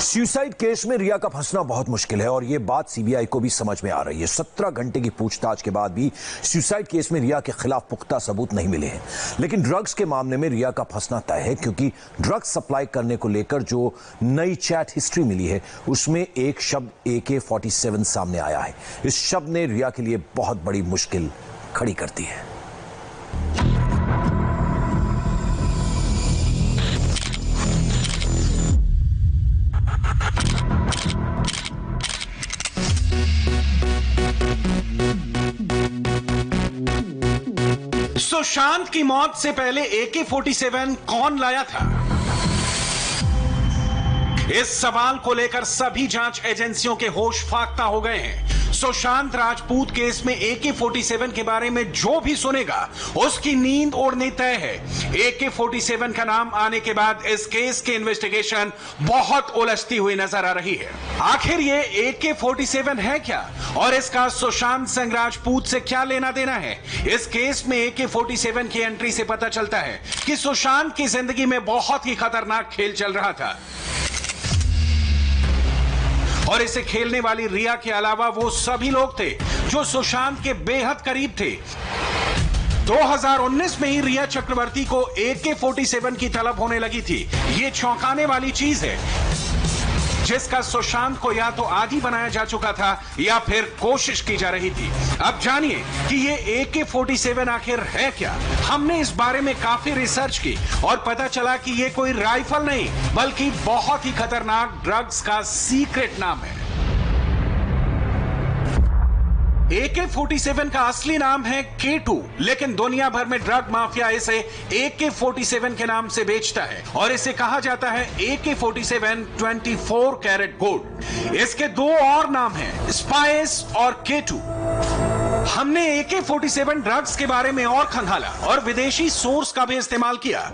Suicide case में रिया का फंसना बहुत मुश्किल है और यह बात सीबीआई को भी समझ में आ रही है। 17 घंटे की पूछताछ के बाद भी सुसाइड केस में रिया के खिलाफ पुख्ता सबूत नहीं मिले हैं। लेकिन ड्रग्स के मामले में रिया का फंसना तय है, क्योंकि ड्रग्स सप्लाई करने को लेकर जो नई चैट हिस्ट्री मिली है उसमें एक शब्द AK-47 सामने आया है। इस शब्द ने रिया के लिए बहुत बड़ी मुश्किल खड़ी करती है। सुशांत की मौत से पहले AK-47 कौन लाया था? इस सवाल को लेकर सभी जांच एजेंसियों के होश फाख्ता हो गए हैं। सुशांत राजपूत केस में AK-47 के बारे में जो भी सुनेगा उसकी नींद उड़नी तय है। AK-47 का नाम आने के बाद इस केस की इन्वेस्टिगेशन बहुत उलझती हुई नजर आ रही है। आखिर ये AK-47 है क्या और इसका सुशांत सिंह राजपूत से क्या लेना देना है? इस केस में AK-47 की एंट्री से पता चलता है कि सुशांत की जिंदगी में बहुत ही खतरनाक खेल चल रहा था और इसे खेलने वाली रिया के अलावा वो सभी लोग थे जो सुशांत के बेहद करीब थे। 2019 में ही रिया चक्रवर्ती को AK-47 की तलब होने लगी थी। ये चौंकाने वाली चीज है, जिसका सुशांत को या तो आदी बनाया जा चुका था या फिर कोशिश की जा रही थी। अब जानिए कि ये AK-47 आखिर है क्या। हमने इस बारे में काफी रिसर्च की और पता चला कि ये कोई राइफल नहीं बल्कि बहुत ही खतरनाक ड्रग्स का सीक्रेट नाम है। AK-47 का असली नाम है K2, लेकिन दुनिया भर में ड्रग माफिया इसे AK-47 के नाम से बेचता है और इसे कहा जाता है AK-47 24 कैरेट गोल्ड। इसके दो और नाम हैं, स्पाइस और K2। हमने AK-47 ड्रग्स के बारे में और खंगाला और विदेशी सोर्स का भी इस्तेमाल किया।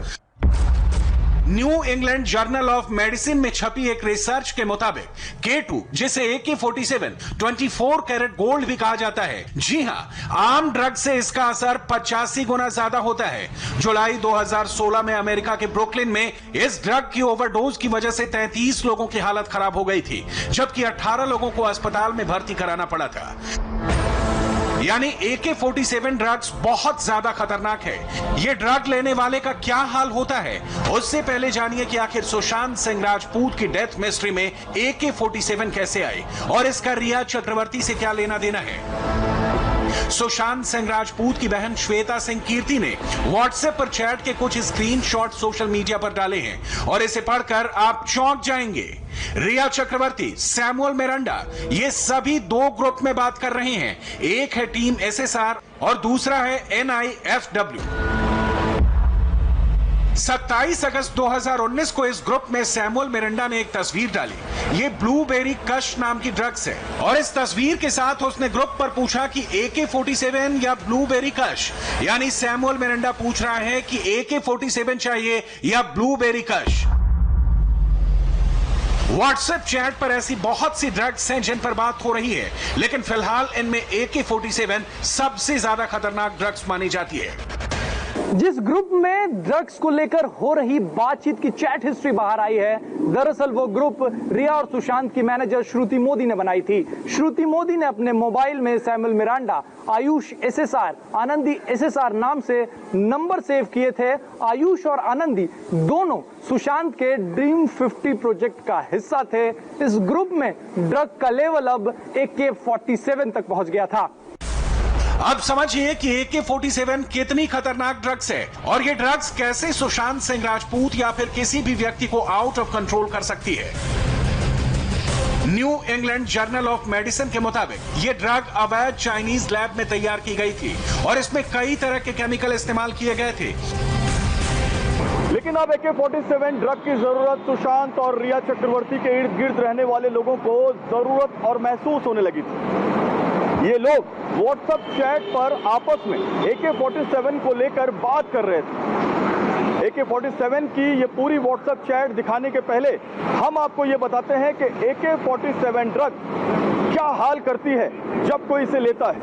New England journal of medicine में छपी एक रिसर्च के मुताबिक K2, जिसे AK-47 24 कैरेट गोल्ड भी कहा जाता है, जी हां, आम ड्रग से इसका असर 85 गुना ज्यादा होता है। जुलाई 2016 में अमेरिका के ब्रुकलिन में इस ड्रग की ओवरडोज की वजह से 33 लोगों की हालत खराब हो गई थी, जबकि 18 लोगों को अस्पताल में भर्ती कराना पड़ा था। यानी AK-47 ड्रग्स बहुत ज्यादा खतरनाक है। ये ड्रग लेने वाले का क्या हाल होता है, उससे पहले जानिए कि आखिर सुशांत सिंह राजपूत की डेथ मिस्ट्री में AK-47 कैसे आई और इसका रिया चक्रवर्ती से क्या लेना देना है। सुशांत सिंह राजपूत की बहन श्वेता सिंह कीर्ति ने व्हाट्सएप पर चैट के कुछ स्क्रीनशॉट सोशल मीडिया पर डाले हैं और इसे पढ़कर आप चौंक जाएंगे। रिया चक्रवर्ती, सैमुअल मिरांडा, ये सभी दो ग्रुप में बात कर रहे हैं। एक है टीम SSR और दूसरा है NIFW। 27 अगस्त 2019 को इस ग्रुप में सैमुअल मिरांडा ने एक तस्वीर डाली। ये ब्लूबेरी कश नाम की ड्रग्स है और इस तस्वीर के साथ उसने ग्रुप पर पूछा कि AK-47 या ब्लूबेरी कश। यानी सैमुअल मिरांडा पूछ रहा है कि AK-47 चाहिए या ब्लूबेरी कश। व्हाट्सएप चैट पर ऐसी बहुत सी ड्रग्स हैं जिन पर बात हो रही है, लेकिन फिलहाल इनमें AK-47 सबसे ज्यादा खतरनाक ड्रग्स मानी जाती है। जिस ग्रुप में ड्रग्स को लेकर हो रही बातचीत की चैट हिस्ट्री बाहर आई है, दरअसल वो ग्रुप रिया और सुशांत की मैनेजर श्रुति मोदी ने बनाई थी। श्रुति मोदी ने अपने मोबाइल में Samuel Miranda, Ayush SSR, Anandi SSR नाम से नंबर सेव किए थे। आयुष और आनंदी दोनों सुशांत के ड्रीम 50 प्रोजेक्ट का हिस्सा थे। इस ग्रुप में ड्रग का लेवल अब AK-47 तक पहुंच गया था। अब समझिए कि AK-47 कितनी खतरनाक ड्रग्स है और ये ड्रग्स कैसे सुशांत सिंह राजपूत या फिर किसी भी व्यक्ति को आउट ऑफ कंट्रोल कर सकती है। New England journal of medicine के मुताबिक ये ड्रग अवैध चाइनीज लैब में तैयार की गई थी और इसमें कई तरह के केमिकल इस्तेमाल किए गए थे। लेकिन अब AK-47 ड्रग की जरूरत सुशांत और रिया चक्रवर्ती के इर्द गिर्द रहने वाले लोगों को जरूरत और महसूस होने लगी थी। ये लोग व्हाट्सएप चैट पर आपस में AK-47 को लेकर बात कर रहे थे। AK-47 की ये पूरी व्हाट्सएप चैट दिखाने के पहले हम आपको ये बताते हैं कि AK-47 ड्रग क्या हाल करती है जब कोई इसे लेता है।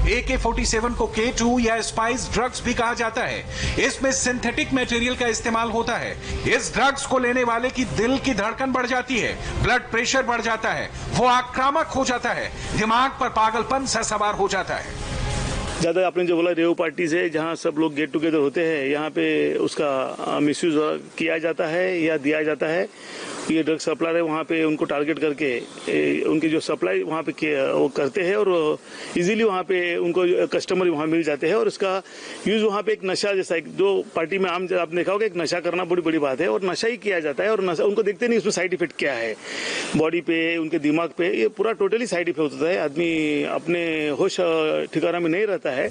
AK-47 को K2 या स्पाइस ड्रग्स भी कहा जाता है। इसमें सिंथेटिक मटेरियल का इस्तेमाल होता है। इस ड्रग्स को लेने वाले की दिल की धड़कन बढ़ जाती है, ब्लड प्रेशर बढ़ जाता है, वो आक्रामक हो जाता है, दिमाग पर पागलपन सा सवार हो जाता है। ज़्यादा आपने जो बोला रेव पार्टी से जहाँ सब लोग गेट टुगेदर होते हैं, यहाँ पे उसका मिसयूज किया जाता है या दिया जाता है। ये ड्रग सप्लायर है, वहाँ पे उनको टारगेट करके उनकी जो सप्लाई वहाँ पे वो करते हैं और इजीली वहाँ पे उनको कस्टमर वहाँ मिल जाते हैं और उसका यूज़ वहाँ पे एक नशा जैसा जो पार्टी में आम आपने देखा होगा, एक नशा करना बड़ी बड़ी बात है और नशा ही किया जाता है और नशा उनको देखते नहीं उसमें साइड इफेक्ट क्या है बॉडी पे, उनके दिमाग पे, ये पूरा टोटली साइड इफेक्ट होता है। आदमी अपने होश ठिकाना में नहीं रहता है।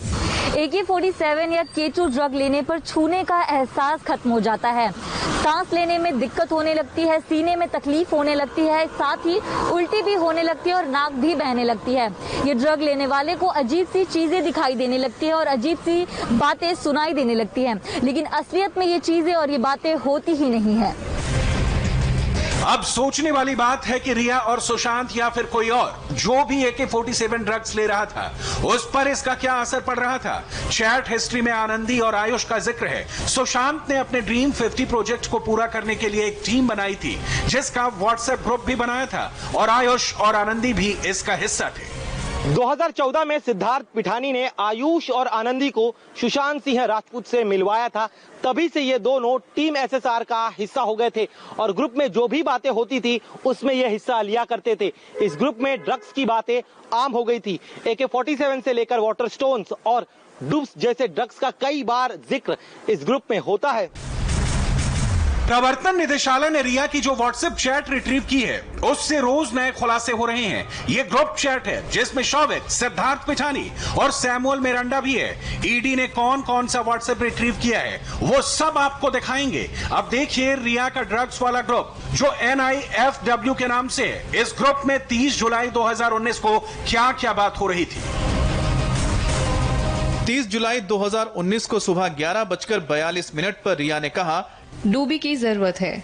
AK-47 या K2 ड्रग लेने पर छूने का एहसास खत्म हो जाता है, सांस लेने में दिक्कत होने लगती है, सीने में तकलीफ होने लगती है, साथ ही उल्टी भी होने लगती है और नाक भी बहने लगती है। ये ड्रग लेने वाले को अजीब सी चीजें दिखाई देने लगती है और अजीब सी बातें सुनाई देने लगती हैं, लेकिन असलियत में ये चीजें और ये बातें होती ही नहीं है। अब सोचने वाली बात है कि रिया और सुशांत या फिर कोई और जो भी AK-47 ड्रग्स ले रहा था उस पर इसका क्या असर पड़ रहा था। चैट हिस्ट्री में आनंदी और आयुष का जिक्र है। सुशांत ने अपने ड्रीम 50 प्रोजेक्ट को पूरा करने के लिए एक टीम बनाई थी जिसका व्हाट्सएप ग्रुप भी बनाया था और आयुष और आनंदी भी इसका हिस्सा थे। 2014 में सिद्धार्थ पिठानी ने आयुष और आनंदी को सुशांत सिंह राजपूत से मिलवाया था। तभी से ये दोनों टीम SSR का हिस्सा हो गए थे और ग्रुप में जो भी बातें होती थी उसमें ये हिस्सा लिया करते थे। इस ग्रुप में ड्रग्स की बातें आम हो गई थी। AK-47 से लेकर वाटर स्टोन्स और डुब्स जैसे ड्रग्स का कई बार जिक्र इस ग्रुप में होता है। प्रवर्तन निदेशालय ने रिया की जो व्हाट्सएप चैट रिट्रीव की है उससे रोज नए खुलासे हो रहे हैं। ये ग्रुप चैट है जिसमें शौविक, सिद्धार्थ पिठानी और सैमुअल मिरांडा भी है। ईडी ने कौन कौन सा व्हाट्सएप रिट्रीव किया है वो सब आपको दिखाएंगे। अब देखिए रिया का ड्रग्स वाला ग्रुप जो NIFW के नाम से है। इस ग्रुप में 30 जुलाई 2019 को क्या क्या बात हो रही थी। 30 जुलाई 2019 को सुबह 11:42 पर रिया ने कहा डूबी की जरूरत है।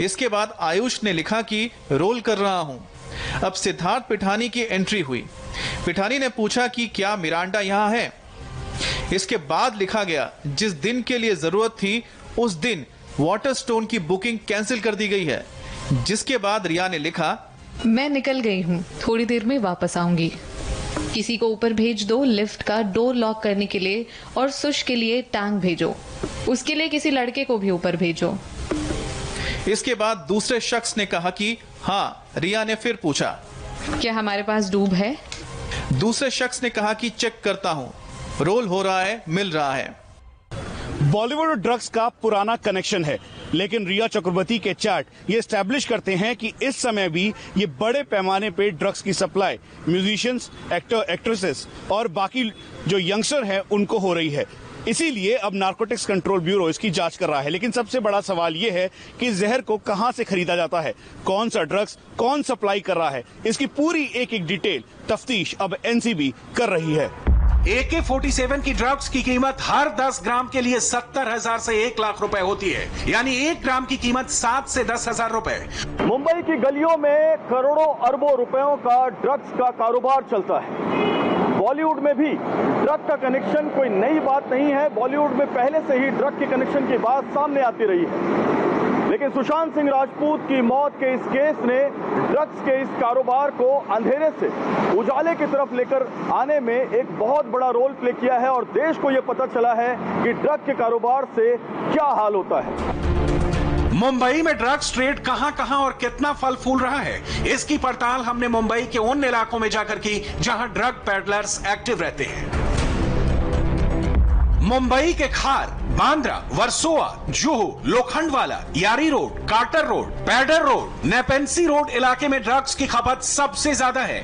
इसके बाद आयुष ने लिखा कि रोल कर रहा हूं। अब सिद्धार्थ पिठानी की एंट्री हुई। पिठानी ने पूछा कि क्या मिरांडा यहां है। इसके बाद लिखा गया जिस दिन के लिए जरूरत थी उस दिन वाटर स्टोन की बुकिंग कैंसिल कर दी गई है। जिसके बाद रिया ने लिखा मैं निकल गई हूं, थोड़ी देर में वापस आऊंगी। किसी को ऊपर भेज दो लिफ्ट का डोर लॉक करने के लिए और सुश के लिए टैंक भेजो। उसके लिए किसी लड़के को भी ऊपर भेजो। इसके बाद दूसरे शख्स ने कहा कि हाँ। रिया ने फिर पूछा क्या हमारे पास डूब है। दूसरे शख्स ने कहा कि चेक करता हूँ, रोल हो रहा है, मिल रहा है। बॉलीवुड और ड्रग्स का पुराना कनेक्शन है, लेकिन रिया चक्रवर्ती के चैट ये एस्टैब्लिश करते हैं कि इस समय भी ये बड़े पैमाने पे ड्रग्स की सप्लाई म्यूजिशियंस, एक्टर, एक्ट्रेसेस और बाकी जो यंगस्टर हैं उनको हो रही है। इसीलिए अब नारकोटिक्स कंट्रोल ब्यूरो इसकी जांच कर रहा है। लेकिन सबसे बड़ा सवाल ये है कि जहर को कहां से खरीदा जाता है, कौन सा ड्रग्स कौन सप्लाई कर रहा है, इसकी पूरी एक एक डिटेल तफ्तीश अब NCB कर रही है। AK-47 की ड्रग्स की कीमत हर 10 ग्राम के लिए 70,000 से 1 लाख रुपए होती है, यानी 1 ग्राम की कीमत 7 से 10,000 रुपए। मुंबई की गलियों में करोड़ों अरबों रुपयों का ड्रग्स का कारोबार चलता है। बॉलीवुड में भी ड्रग का कनेक्शन कोई नई बात नहीं है। बॉलीवुड में पहले से ही ड्रग के कनेक्शन की बात सामने आती रही है, लेकिन सुशांत सिंह राजपूत की मौत के इस केस ने ड्रग्स के इस कारोबार को अंधेरे से उजाले की तरफ लेकर आने में एक बहुत बड़ा रोल प्ले किया है और देश को यह पता चला है कि ड्रग के कारोबार से क्या हाल होता है। मुंबई में ड्रग्स ट्रेड कहां और कितना फल फूल रहा है, इसकी पड़ताल हमने मुंबई के उन इलाकों में जाकर की जहां ड्रग पेडलर्स एक्टिव रहते हैं। मुंबई के खार, Bandra, Versova, Juhu, Lokhandwala, Yari road, Carter road, Peddar road, Nepean Sea road इलाके में ड्रग्स की खपत सबसे ज्यादा है।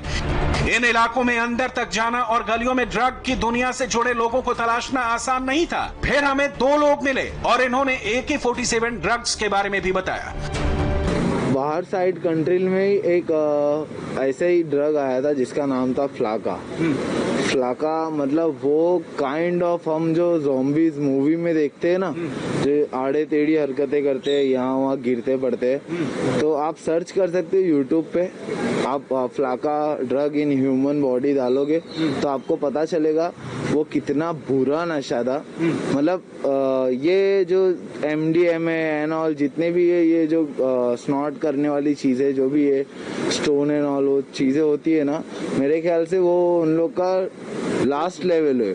इन इलाकों में अंदर तक जाना और गलियों में ड्रग की दुनिया से जुड़े लोगों को तलाशना आसान नहीं था। फिर हमें 2 लोग मिले और इन्होंने AK-47 ड्रग्स के बारे में भी बताया। बाहर साइड कंट्री में एक ऐसे ही ड्रग आया था जिसका नाम था फ्लाका। फ्लाका मतलब वो काइंड ऑफ हम जो ज़ॉम्बीज मूवी में देखते हैं ना, जो आड़े टेढ़ी हरकतें करते हैं, यहाँ वहाँ गिरते पड़ते हैं, तो आप सर्च कर सकते हो यूट्यूब पे। आप फ्लाका ड्रग इन ह्यूमन बॉडी डालोगे तो आपको पता चलेगा वो कितना बुरा नशा था। मतलब ये जो MDMA एंड ऑल जितने भी है, ये जो स्नॉट करने वाली चीज़ें जो भी है, स्टोन एंड ऑल वो चीज़ें होती है ना, मेरे ख्याल से वो उन लोग का लास्ट लेवल है।